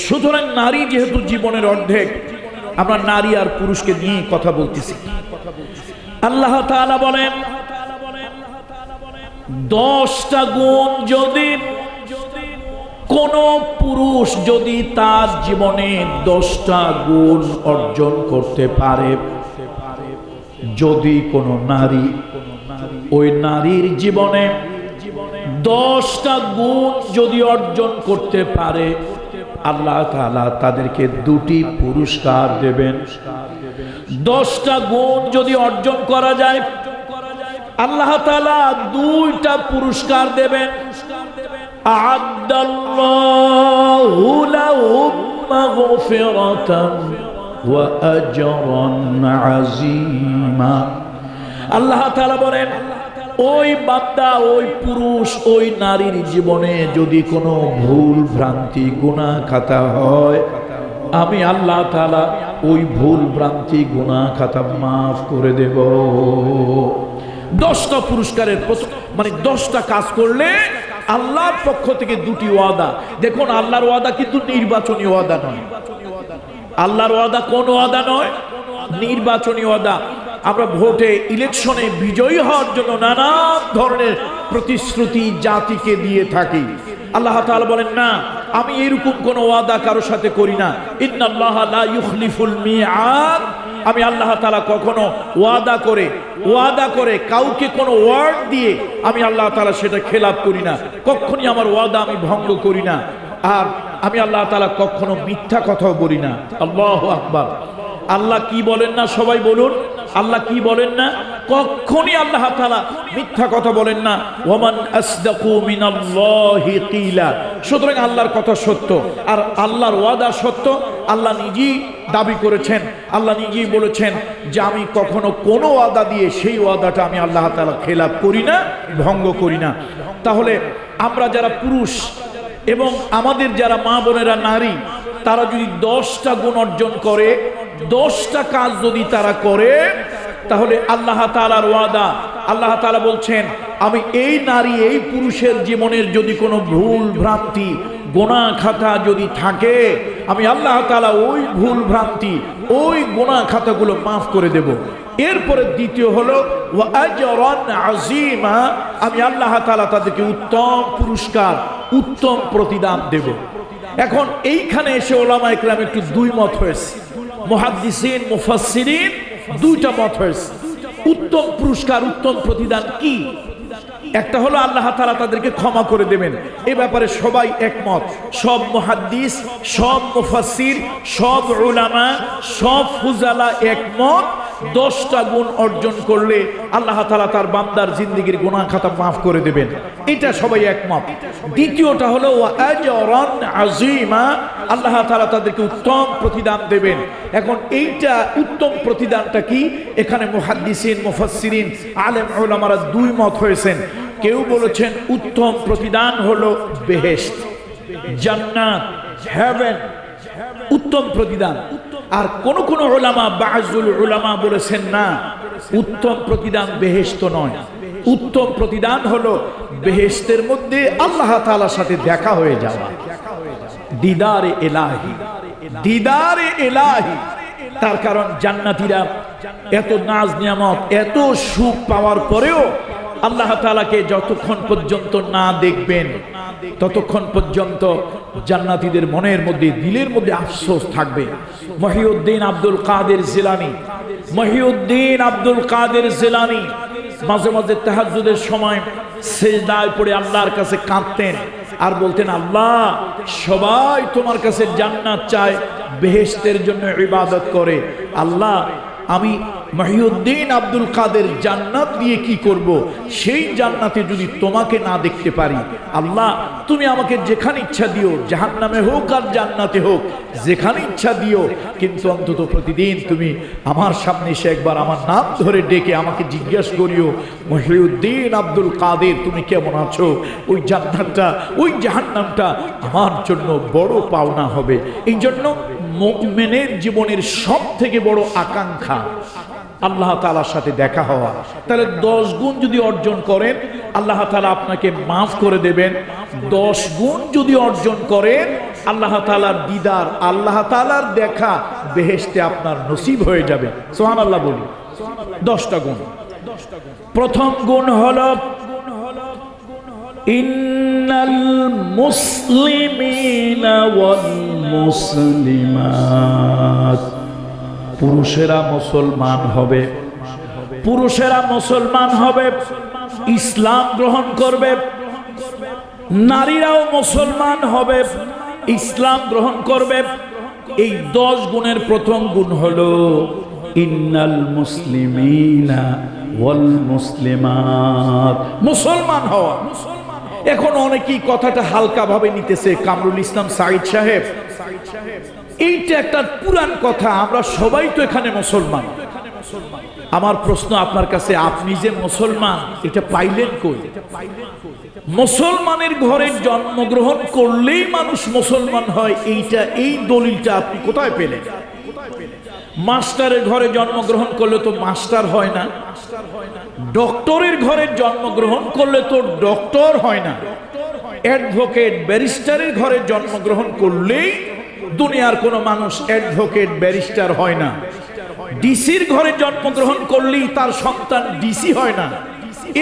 সুতরাং নারী যেহেতু জীবনের অর্ধেক, আমরা নারী আর পুরুষকে নিয়ে কথা বলতেছি। আল্লাহ তাআলা বলেন 10টা গুণ যদি কোন পুরুষ যদি তার জীবনে 10টা গুণ অর্জন করতে পারে, যদি কোন নারী ওই নারীর জীবনে 10টা গুণ যদি অর্জন করতে পারে, আল্লাহ তাআলা তাদেরকে 2টি পুরস্কার দেবেন। 10টা গুণ যদি অর্জন করা যায়, আল্লাহ তাআলা 2টা পুরস্কার দেবেন। আ'আদাল্লাহু লাহুম মাগফিরাতান ওয়া আজরান আযীমা। আল্লাহ তাআলা বলেন, ওই বান্দা, ওই পুরুষ, ওই নারীর জীবনে যদি কোনো ভুল ভ্রান্তি গুনাহ খাতা হয়, আমি আল্লাহ তাআলা ওই ভুল ভ্রান্তি গুনাহ খাতা মাফ করে দেব। 10টা পুরস্কারের মানে 10টা কাজ করলে আল্লাহর পক্ষ থেকে 2টি ওয়াদা। দেখুন, আল্লাহর ওয়াদা কিন্তু নির্বাচনী ওয়াদা নয়। আল্লাহর ওয়াদা কোন ওয়াদা নয়? নির্বাচনী ওয়াদা। আমরা ভোটে, ইলেকশনে বিজয়ী হওয়ার জন্য নানা ধরনের প্রতিশ্রুতি জাতিকে দিয়ে থাকি। আল্লাহ তাআলা বলেন, না, আমি এরকম কোন ওয়াদা কারো সাথে করি না। ইন্নাল্লাহা লা ইউখলিফুল মিআদ। আমি আল্লাহ তাআলা কখনো ওয়াদা করে কাউকে কোনো ওয়ার্ড দিয়ে আমি আল্লাহ তাআলা সেটা খেলাপ করি না। কখনই আমার ওয়াদা আমি ভঙ্গ করি না। আর আমি আল্লাহ তাআলা কখনো মিথ্যা কথাও বলি না। আল্লাহু আকবার। আল্লাহ কি বলেন না? সবাই বলুন, আল্লাহ কি বলেন না? কখনই আল্লাহ তাআলা মিথ্যা কথা বলেন না। ওয়ামান আসদাকু মিনাল্লাহি কিলা। সুতরাং আল্লাহর কথা সত্য আর আল্লাহর ওয়াদা সত্য। আল্লাহ নিজেই দাবি করেছেন, আল্লাহ নিজেই বলেছেন যে আমি কখনো কোনো ওয়াদা দিয়ে সেই ওয়াদাটা আমি আল্লাহ তাআলা খেলাপ করি না, ভঙ্গ করি না। তাহলে আমরা যারা পুরুষ এবং আমাদের যারা মা বোনেরা নারী, তারা যদি 10টা গুণ অর্জন করে, 10টা কাজ যদি তারা করে, তাহলে আল্লাহ তাআলার ওয়াদা, আল্লাহ তাআলা বলছেন, আমি এই নারী, এই পুরুষের জীবনের যদি কোনো ভুল ভ্রান্তি গুনাহ খাতা যদি থাকে, আমি আল্লাহ তাআলা ওই ভুল ভ্রান্তি, ওই গুনাহ খাতাগুলো মাফ করে দেব। এরপরে দ্বিতীয় হলো ওয়া আজরান আযীমা। আমি আল্লাহ তাআলা তাদেরকে উত্তম পুরস্কার, উত্তম প্রতিদান দেব। এখন এইখানে এসে ওলামায়ে কেরাম একটু 2 মত হয়েছে। মুহাদ্দিসিন, মুফাসসিরিন 2টা মত হয়েছে। উত্তম পুরস্কার, উত্তম প্রতিদান কি? একটা হলো আল্লাহ তাআলা তাদেরকে ক্ষমা করে দেবেন। এ ব্যাপারে সবাই একমত। সব মুহাদ্দিস, সব মুফাসসির, সব উলামা, সব ফুজালা একমত। 10টা গুণ অর্জন করলে আল্লাহ তাআলা তার বান্দার জিন্দেগীর গুনাহ খাতা মাফ করে দেবেন। এটা সবাই একমত। দ্বিতীয়টা হলো ওয়া আজরান আযীমা। আল্লাহ তাআলা তাদেরকে উত্তম প্রতিদান দেবেন। এখন এইটা উত্তম প্রতিদানটা কি? এখানে মুহাদ্দিসিন, মুফাসসিরিন, আলেম উলামারা 2 মত হয়েছেন। কেউ বলেছেন উত্তম প্রতিদান হলো বেহেশত, জান্নাত, হেভেন, উত্তম প্রতিদান। আর কোন কোন উলামা, বাযুল উলামা বলেছেন, না, উত্তম প্রতিদান বেহেশত নয়। উত্তম প্রতিদান হলো বেহেশতের মধ্যে আল্লাহ তাআলার সাথে দেখা হয়ে যাওয়া, দিদারে ইলাহি, দিদারে ইলাহি। তার কারণ জান্নাতীরা এত নাজ নিয়ামত, এত সুখ পাওয়ার পরেও আল্লাহ তাআলাকে যতক্ষণ পর্যন্ত না দেখবেন, ততক্ষণ পর্যন্ত জান্নাতীদের মনের মধ্যে, দিলের মধ্যে আফসোস থাকবে। মহিউদ্দিন আব্দুল কাদের জিলানী, মহিউদ্দিন আব্দুল কাদের জিলানী মাঝে মাঝে তাহাজ্জুদের সময় সিজদায় পড়ে আল্লাহর কাছে কাঁদতেন আর বলতেন, আল্লাহ, সবাই তোমার কাছে জান্নাত চায়, বেহেশতের জন্য ইবাদত করে। আল্লাহ, আমি মহিউদ্দিন আব্দুল কাদের জান্নাত দিয়ে কি করব? সেই জান্নাতে যদি তোমাকে না দেখতে পারি, আল্লাহ তুমি আমাকে যেখানে ইচ্ছা দিও, জাহান্নামে হোক আর জান্নাতে হোক, যেখানে ইচ্ছা দিও, কিন্তু অন্তত প্রতিদিন তুমি আমার সামনে এসে একবার আমার নাম ধরে ডেকে আমাকে জিজ্ঞাসা করিও, মহিউদ্দিন আব্দুল কাদের তুমি কেমন আছো? ওই জান্নাতটা, ওই জাহান্নামটা আমার জন্য বড় পাওনা হবে। এই জন্য মুমিনের জীবনের সব থেকে বড় আকাঙ্ক্ষা আল্লাহ তাআলার সাথে দেখা হওয়া। তাহলে 10 গুণ যদি অর্জন করেন, আল্লাহ তাআলা আপনাকে মাফ করে দেবেন। 10 গুণ যদি অর্জন করেন, আল্লাহ তাআলার দিদার, আল্লাহ তাআলার দেখা বেহেশতে আপনার নসিব হয়ে যাবে। সুবহানাল্লাহ বলি। 10টা গুণ। প্রথম গুণ হলো ইন্নাল মুসলিমিনা ওয়াল মুসলিমাত, পুরুষেরা মুসলমান হবে, পুরুষেরা মুসলমান হবে, ইসলাম গ্রহণ করবে, নারীরাও মুসলমান হবে, ইসলাম গ্রহণ করবে। এই 10 গুণের প্রথম গুণ হলো ইন্নাল মুসলিমিনা ওয়াল মুসলিমাত, মুসলমান হওয়া। এখন অনেকেই কথাটা হালকা ভাবে নিতেছে। কামরুল ইসলাম সাঈদ সাহেব, এইটা একটা পুরান কথা, আমরা সবাই তো এখানে মুসলমান। আমার প্রশ্ন আপনার কাছে, আপনি যে মুসলমান এটা পাইলেন কই? মুসলমানের ঘরে জন্মগ্রহণ করলেই মানুষ মুসলমান হয়, এইটা এই দলিলটা আপনি কোথায় পেলেন? মাস্টারের ঘরে জন্মগ্রহণ করলে তো মাস্টার হয় না, ডক্টরের ঘরে জন্মগ্রহণ করলে তো ডক্টর হয় না, অ্যাডভোকেট ব্যারিস্টারের ঘরে জন্মগ্রহণ করলেই দুনিয়ার কোনো মানুষ অ্যাডভোকেট ব্যারিস্টার হয় না, ডিসির ঘরে জন্মগ্রহণ করলেই তার সন্তান ডিসি হয় না,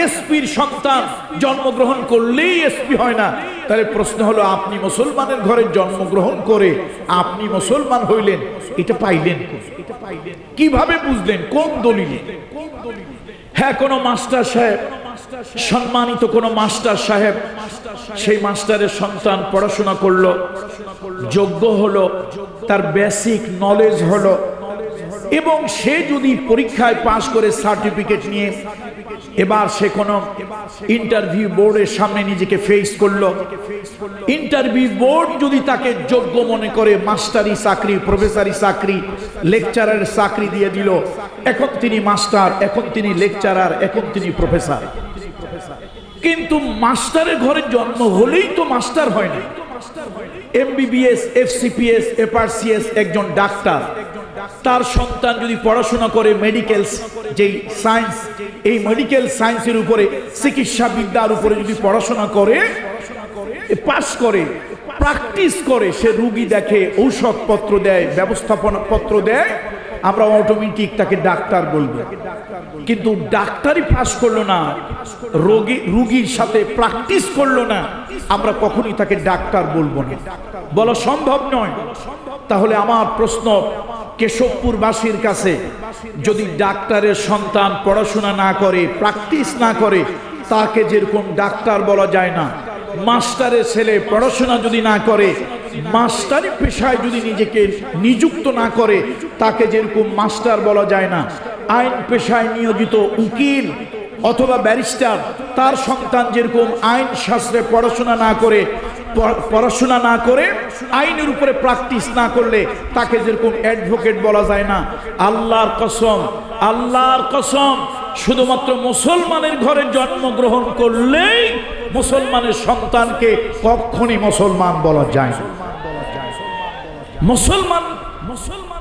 এসপির সন্তান জন্মগ্রহণ করলেই এসপি হয় না। তাহলে প্রশ্ন হলো, আপনি মুসলমানের ঘরে জন্মগ্রহণ করে আপনি মুসলমান হইলেন, এটা পাইলেন কিভাবে? বুঝলেন কোন দলিলে? হ্যাঁ, কোন মাস্টার সাহেব, সম্মানিত কোন মাস্টার সাহেব, সেই মাস্টারের সন্তান পড়াশোনা করলো, যোগ্য হলো, তার বেসিক নলেজ হলো, এবং সে যদি পরীক্ষায় পাশ করে সার্টিফিকেট নিয়ে এবার সে কোনো ইন্টারভিউ বোর্ডের সামনে নিজেকে ফেস করলো, ইন্টারভিউ বোর্ড যদি তাকে যোগ্য মনে করে মাস্টারি চাকরি, প্রফেসরি চাকরি, লেকচারারের চাকরি দিয়ে দিল, এখন তিনি মাস্টার, এখন তিনি লেকচারার, এখন তিনি প্রফেসর। কিন্তু মাস্টারের ঘরে জন্ম হলেই তো মাস্টার হয় না। এমবিবিএস, এফসিপিএস, এফআরসিএস, একজন ডাক্তার, তার সন্তান যদি পড়াশোনা করে মেডিকেল যেই সায়েন্স, এই মেডিকেল সায়েন্সের উপরে, চিকিৎসা বিদ্যার উপরে যদি পড়াশোনা করে, পাস করে, প্র্যাকটিস করে, সে রোগী দেখে, ঔষধপত্র দেয়, ব্যবস্থাপনা পত্র দেয়, আমরা অটোমেটিক তাকে ডাক্তার বলবো। কিন্তু ডাক্তারি পাস করলো না, রোগীর সাথে প্র্যাকটিস করলো না, আমরা কখনই তাকে ডাক্তার বলবো না, বলা সম্ভব নয়। তাহলে আমার প্রশ্ন কেশবপুরবাসীর কাছে, যদি ডাক্তারের সন্তান পড়াশোনা না করে, প্র্যাকটিস না করে, তাকে যেরকম ডাক্তার বলা যায় না, মাস্টারের ছেলে পড়াশোনা যদি না করে, মাস্টারি পেশায় যদি নিজেকে নিযুক্ত না করে, তাকে যেরকম মাস্টার বলা যায় না, আইন পেশায় নিয়োজিত উকিল অথবা ব্যারিস্টার, তার সন্তান যেরকম আইন শাস্ত্রে পড়াশোনা না করে আইনের উপরে প্র্যাকটিস না করলে তাকে যেরকম অ্যাডভোকেট বলা যায় না। আল্লাহর কসম, আল্লাহর কসম, শুধুমাত্র মুসলমানের ঘরে জন্মগ্রহণ করলেই মুসলমানের সন্তানকে কখনই মুসলমান বলা যায় না। মুসলমান,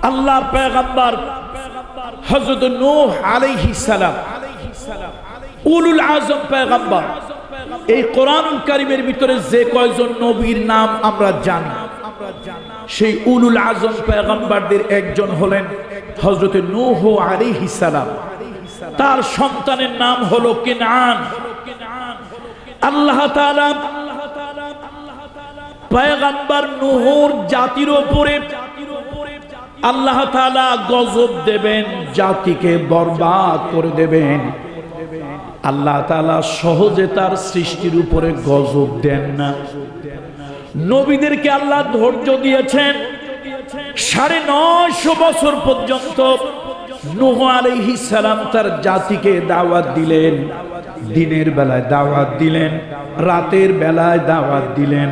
আল্লাহর পয়গম্বর হযরত নূহ আলাইহিস সালাম, উলুল আযম পয়গম্বর, এই কোরআনুল কারীমের ভিতরে যে কয়জন নবীর নাম আমরা জানি, সেই উলুল আযম পয়গম্বরদের একজন হলেন হযরত নূহ আলাইহিস সালাম। তার সন্তানের নাম হলো কিনআন। আল্লাহ তাআলা পয়গম্বর নূহর জাতির উপরে আল্লাহ তাআলা গজব দেবেন, জাতিকে বরবাদ করে দেবেন। আল্লাহ তাআলা সহজে তার সৃষ্টির উপরে গজব দেন না। নবীদেরকে আল্লাহ ধৈর্য দিয়েছেন 950 বছর পর্যন্ত। নূহ আলাইহিস সালাম তার জাতিকে দাওয়াত দিলেন, দিনের বেলায় দাওয়াত দিলেন, রাতের বেলায় দাওয়াত দিলেন,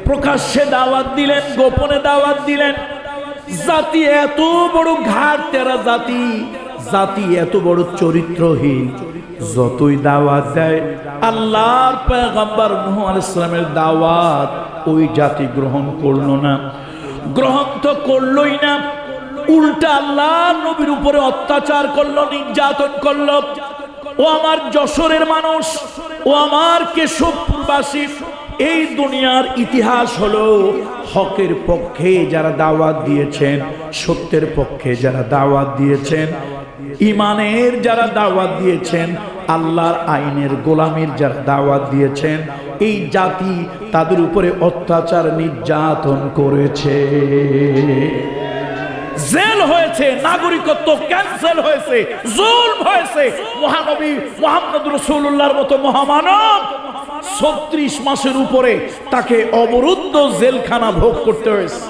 প্রকাশ্যে দাওয়াত দিলেন, গোপনে দাওয়াত দিলেন। জাতি এত বড় ঘাট তেরা জাতি, জাতি এত বড় চরিত্রহীন, যতই দাওয়াত দেয় আল্লাহর পয়গম্বর নূহ আলাইহিস সালামের দাওয়াত ওই জাতি গ্রহণ করলো না। গ্রহণ তো করলোই না, উল্টা আল্লাহর নবীর উপরে অত্যাচার করলো, নির্যাতন করলো। ও আমার যশোরের মানুষ, ও আমার কেশবপুরবাসী, এই দুনিয়ার ইতিহাস হলো হকের পক্ষে যারা দাওয়াত দিয়েছেন, সত্যের পক্ষে যারা দাওয়াত দিয়েছেন, ইমানের যারা দাওয়াত দিয়েছেন, আল্লাহর আইনের গোলামীর যারা দাওয়াত দিয়েছেন, এই জাতি তাদের উপরে অত্যাচার নির্যাতন করেছে। জেল হয়েছে, নাগরিকত্ব ক্যান্সেল হয়েছে, জুলম হয়েছে। মহানবী মুহাম্মদ রাসূলুল্লাহর মতো মহামানব 36 মাসের উপরে তাকে অবরুদ্ধ জেলখানা ভোগ করতে হয়েছে।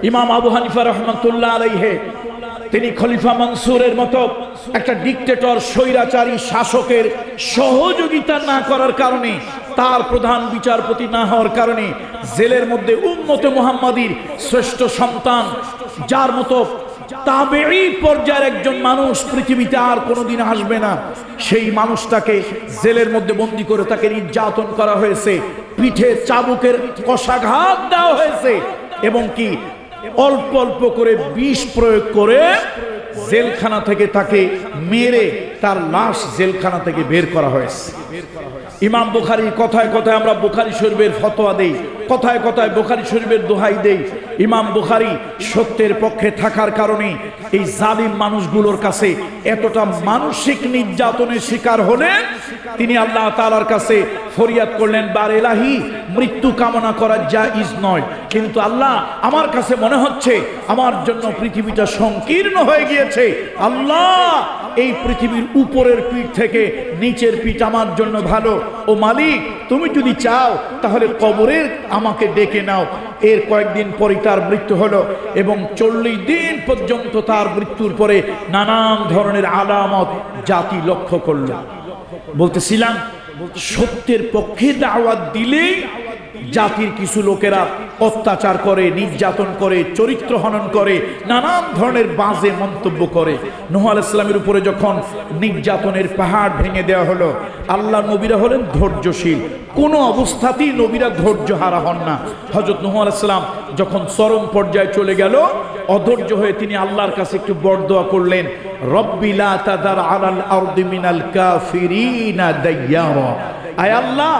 ইমাম আবু হানিফা রাহমাতুল্লাহ আলাইহি তিনি খলিফা মনসুরের মতো একটা ডিক্টেটর স্বৈরাচারী শাসকের সহযোগিতা না করার কারণে, তার প্রধান বিচারপতি না হওয়ার কারণে জেলের মধ্যে উম্মতে মুহাম্মাদীর শ্রেষ্ঠ সন্তান, যার মতো তাবেঈ পর্যায়ের একজন মানুষ পৃথিবীতে আর কোনোদিন আসবে না, সেই মানুষটাকে জেলের মধ্যে বন্দী করে তাকে নির্যাতন করা হয়েছে, পিঠে চাবুকের কষাঘাত দেওয়া হয়েছে, এবং কি অল্প অল্প করে বিষ প্রয়োগ করে জেলখানা থেকে তাকে মেরে তার লাশ জেলখানা থেকে বের করা হয়েছে। ইমাম বুখারী কথায় কথায় আমরা বুখারী শরীফের ফতোয়া দেই, কথায় কথায় বুখারী শরীফের দোহাই দেই। ইমাম বুখারী সত্যের পক্ষে থাকার কারণে এই জালিম মানুষগুলোর কাছে এতটা মানসিক নির্যাতনের শিকার হলেন, তিনি আল্লাহ তাআলার কাছে ফরিয়াদ করলেন, বার ইলাহি, মৃত্যু কামনা করা জায়েজ নয়, কিন্তু আল্লাহ আমার কাছে মনে হচ্ছে আমার জন্য পৃথিবীটা সংকীর্ণ হয়ে গিয়েছে। আল্লাহ, এই পৃথিবীর উপরের পিঠ থেকে নিচের পিঠ আমার জন্য ভালো। ও মালিক, তুমি যদি চাও তাহলে কবরের আমাকে ডেকে নাও। এর কয়েকদিন পরে তার মৃত্যু হলো এবং 40 দিন পর্যন্ত তার মৃত্যুর পরে নানান ধরনের আলামত জাতি লক্ষ্য করল। বলতেছিলাম, সত্যের পক্ষে দাওয়াত দিলেই জাতির কিছু লোকেরা অত্যাচার করে, নির্যাতন করে, চরিত্র হনন করে, নানান ধরনের বাজে মন্তব্য করে। নূহ আলাইহিস সালামের উপরে যখন নির্যাতনের পাহাড় ভেঙে দেওয়া হলো, আল্লাহ নবীরা হলেন ধৈর্যশীল, কোনো অবস্থাতেই নবীরা ধৈর্য হারা হন না। হযরত নূহ আলাইহিস সালাম যখন চরম পর্যায়ে চলে গেল, অধৈর্য হয়ে তিনি আল্লাহর কাছে একটু বরদোয়া করলেন, রব্বি লা তাদার আলাল আরদি মিনাল কাফিরিনা দাইয়ারা। আয় আল্লাহ,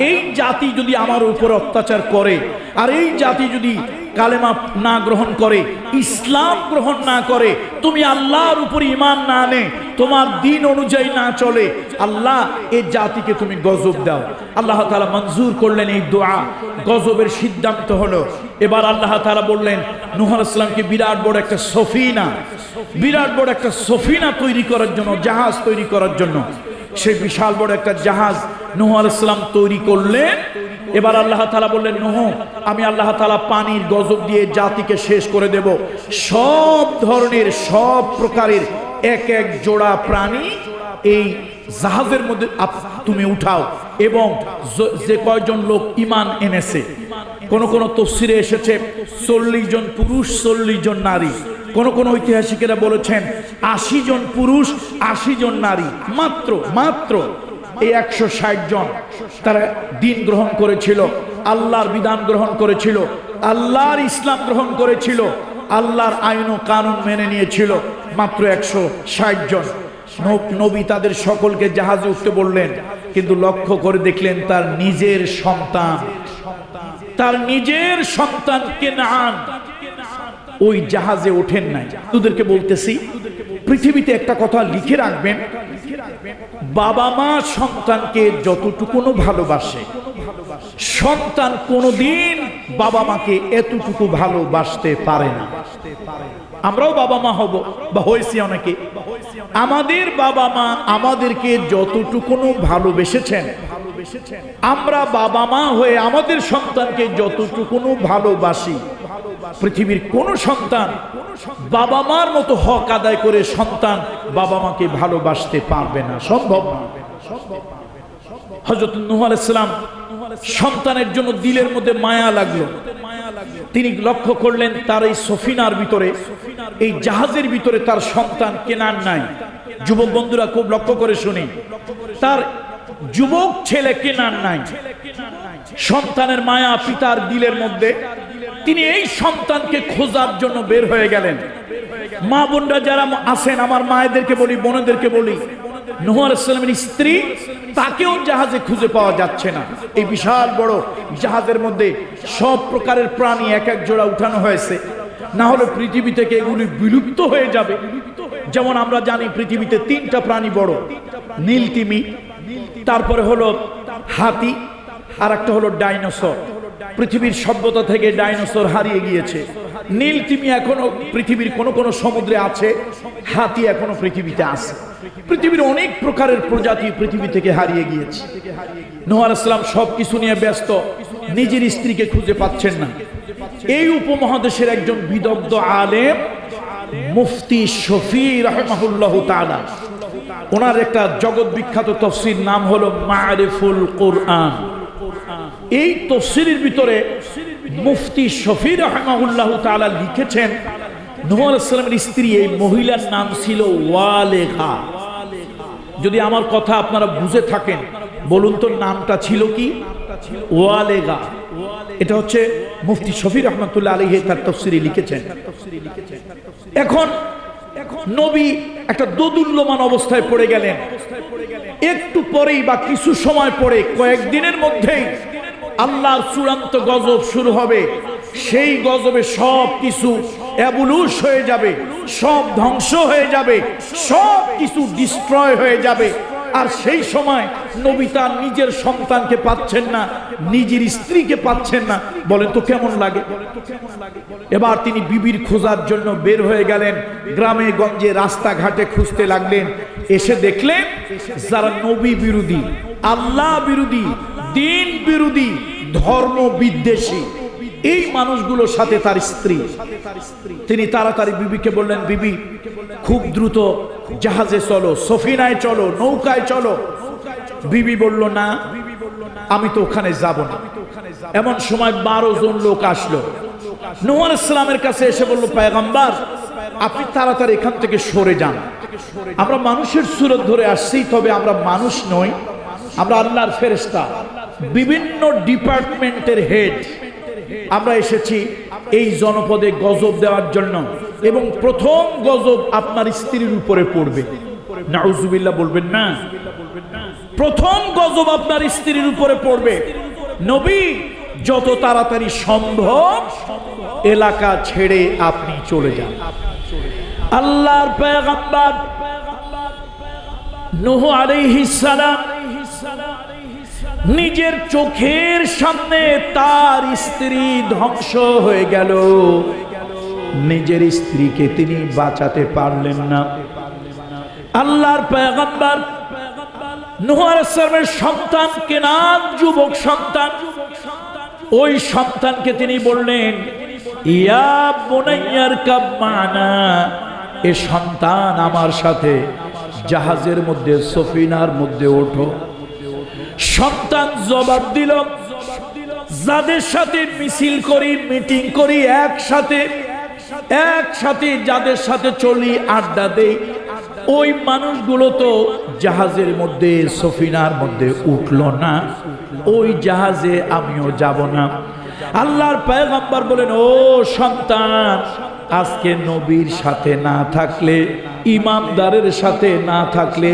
এই জাতি যদি আমার উপর অত্যাচার করে, আর এই জাতি যদি কালেমা না গ্রহণ করে, ইসলাম গ্রহণ না করে, তুমি আল্লাহর উপর ঈমান না আনে, তোমার দ্বীন অনুযায়ী না চলে, আল্লাহ এই জাতিকে তুমি গজব দাও। আল্লাহ তাআলা মঞ্জুর করলেন এই দোয়া, গজবের সিদ্ধান্ত হলো। এবার আল্লাহ তাআলা বললেন নূহ আলাইহিস সালামকে বিরাট বড় একটা সফিনা তৈরি করার জন্য, জাহাজ তৈরি করার জন্য। সেই বিশাল বড় একটা জাহাজ নূহ আলাইহিস সালাম তৈরি করলেন। এবার আল্লাহ তাআলা বললেন, নূহ, আমি আল্লাহ তাআলা পানির গজব দিয়ে জাতিকে শেষ করে দেব। সব ধরনের, সব প্রকারের এক এক জোড়া প্রাণী এই জাহাজের মধ্যে তুমি উঠাও, এবং যে কয়জন লোক ঈমান এনেছে, কোন কোন তাফসীরে এসেছে 40 জন পুরুষ 40 জন নারী, কোন কোন ঐতিহাসিকেরা বলেছেন 80 জন পুরুষ 80 জন নারী, মাত্র এই 160 জন তারা দ্বীন গ্রহণ করেছিল, আল্লাহর বিধান গ্রহণ করেছিল, আল্লাহর ইসলাম গ্রহণ করেছিল, আল্লাহর আইন ও কানুন মেনে নিয়েছিল। মাত্র 160 জন। নবী তাদের সকলকে জাহাজে উঠতে বললেন, কিন্তু লক্ষ্য করে দেখলেন তার নিজের সন্তান কেনান ওই জাহাজে ওঠেন নাই। তোদেরকে বলতেছি, পৃথিবীতে একটা কথা লিখে রাখবেন, বাবা মা সন্তানকে যতটুকু ভালোবাসে, সন্তান কোনোদিন বাবা মাকে এতটুকু ভালোবাসতে পারে না। আমরাও বাবা মা হব বা হয়েছি অনেকে, আমাদের বাবা মা আমাদেরকে যতটুকু ভালোবেসেছেন, আমরা বাবা মা হয়ে আমাদের সন্তানকে যতটুকু ভালোবাসি, পৃথিবীর কোন সন্তান বাবা মার মতো হক আদায় করে সন্তান বাবা মাকে ভালোবাসতে পারবে না, সম্ভব না। হযরত নূহ আলাইহিস সালাম সন্তানের জন্য দিলের মধ্যে মায়া লাগলো। তিনি লক্ষ্য করলেন তার এই সফিনার ভিতরে, এই জাহাজের ভিতরে তার সন্তান কেনান নাই। যুবক বন্ধুরা খুব লক্ষ্য করে শুনি, তার যুবক ছেলে কেনান নাই। সন্তানের মায়া পিতার দিলের মধ্যে, তিনি এই সন্তানকে খোঁজার জন্য বের হয়ে গেলেন। মা বোনরা যারা আছেন, আমার মায়েদেরকে বলি, বোনেদেরকে বলি, নূহ আলাইহিস সালামের স্ত্রী, তাকেও জাহাজে খুঁজে পাওয়া যাচ্ছে না। এই বিশাল বড় জাহাজের মধ্যে সব প্রকারের প্রাণী এক এক জোড়া উঠানো হয়েছে, না হলে পৃথিবী থেকে এগুলি বিলুপ্ত হয়ে যাবে। যেমন আমরা জানি পৃথিবীতে 3টা প্রাণী বড়, নীলতিমি, তারপরে হলো হাতি, আর একটা হলো ডাইনোসর। পৃথিবীর সভ্যতা থেকে ডাইনোসর হারিয়ে গিয়েছে। নীলতিমি এখনো পৃথিবীর কোন কোন সমুদ্রে আছে, হাতি এখনো পৃথিবীতে আছে। পৃথিবীর অনেক প্রকারের প্রজাতি পৃথিবী থেকে হারিয়ে গিয়েছে। নূহ আলাইহিস সালাম সবকিছু নিয়ে ব্যস্ত, নিজের স্ত্রীকে খুঁজে পাচ্ছেন না। এই উপমহাদেশের একজন বিদগ্ধ আলেম মুফতি শফি রাহিমাহুল্লাহু তাআলা, ওনার একটা জগৎ বিখ্যাত তাফসীর নাম হলো মারিফুল কোরআন। এই তাফসীরের ভিতরে মুফতি শফি রাহিমাহুল্লাহু তাআলা লিখেছেন, নূহ আলাইহিস সালামের স্ত্রী এই মহিলার নাম ছিল ওয়ালেগা। যদি আমার কথা আপনারা বুঝে থাকেন বলুন তো নামটা ছিল কি? ওয়ালেগা। এটা হচ্ছে মুফতি শফি রহমাতুল্লাহ আলাইহি তার তাফসীরে লিখেছেন। এখন নবী একটা দোদুল্যমান অবস্থায় পড়ে গেলেন। একটু পরেই বা কিছু সময় পরে, কয়েকদিনের মধ্যেই আল্লাহর চূড়ান্ত গজব শুরু হবে। সেই গজবে সব কিছু অ্যাবুলুস হয়ে যাবে, সব ধ্বংস হয়ে যাবে, সব কিছু ডিস্ট্রয় হয়ে যাবে। আর সেই সময় নবী তার নিজের সন্তানকে পাচ্ছেন না, নিজের স্ত্রীকে পাচ্ছেন না। বলেন তো কেমন লাগে? এবার তিনি বিবির খোঁজার জন্য বের হয়ে গেলেন, গ্রামে গঞ্জে রাস্তাঘাটে খুঁজতে লাগলেন। এসে দেখলেন যারা নবী বিরোধী, আল্লাহ বিরোধী, দিন বিরোধী, ধর্ম বিদ্বেষী, এই মানুষগুলোর সাথে তার স্ত্রী। তিনি তাড়াতাড়ি বিবিকে বললেন, বিবি খুব দ্রুত জাহাজে চলো, সফিনায় চলো, নৌকায় চলো। বিবি বলল, না, আমি তো ওখানে যাব না। এমন সময় 12 জন লোক আসলো নূহ আলাইহিস সালামের কাছে, এসে বলল, পয়গম্বর আপনি তাড়াতাড়ি এখান থেকে সরে যান। আমরা মানুষের সুরত ধরে আসছি, তবে আমরা মানুষ নই, আমরা আল্লাহর ফেরেশতা, বিভিন্ন ডিপার্টমেন্টের হেড। আমরা এসেছি এই জনপদে গজব দেওয়ার জন্য, এবং প্রথম গজব আপনার স্ত্রীর উপরে পড়বে। নাউজুবিল্লাহ বলবেন না? প্রথম গজব আপনার স্ত্রীর উপরে পড়বে। নবী যত তাড়াতাড়ি সম্ভব এলাকা ছেড়ে আপনি চলে যান। আল্লাহর পয়গম্বর নূহ আলাইহিস সালাম নিজের চোখের সামনে তার স্ত্রী ধ্বংস হয়ে গেল, নিজের স্ত্রীকে তিনি বাঁচাতে পারলেন না। আল্লাহর পয়গম্বর নূহ আলাইহিস সালামের সন্তান কেনান, যুবক সন্তান, ওই সন্তানকে তিনি বললেন, ইয়া বুনাইয়ার কাব মানা, এ সন্তান আমার সাথে জাহাজের মধ্যে, সফিনার মধ্যে ওঠো। সন্তান জবাব দিল, যাদের সাথে মিছিল করি, মিটিং করি, একসাথে যাদের সাথে চলি, আড্ডা দেই, ওই মানুষগুলো তো জাহাজের মধ্যে, সফিনার মধ্যে উঠলো না, ওই জাহাজে আমিও যাব না। আল্লাহর পয়গম্বর বলেন, ও সন্তান, আজকে নবীর সাথে না থাকলে, ইমানদারের সাথে না থাকলে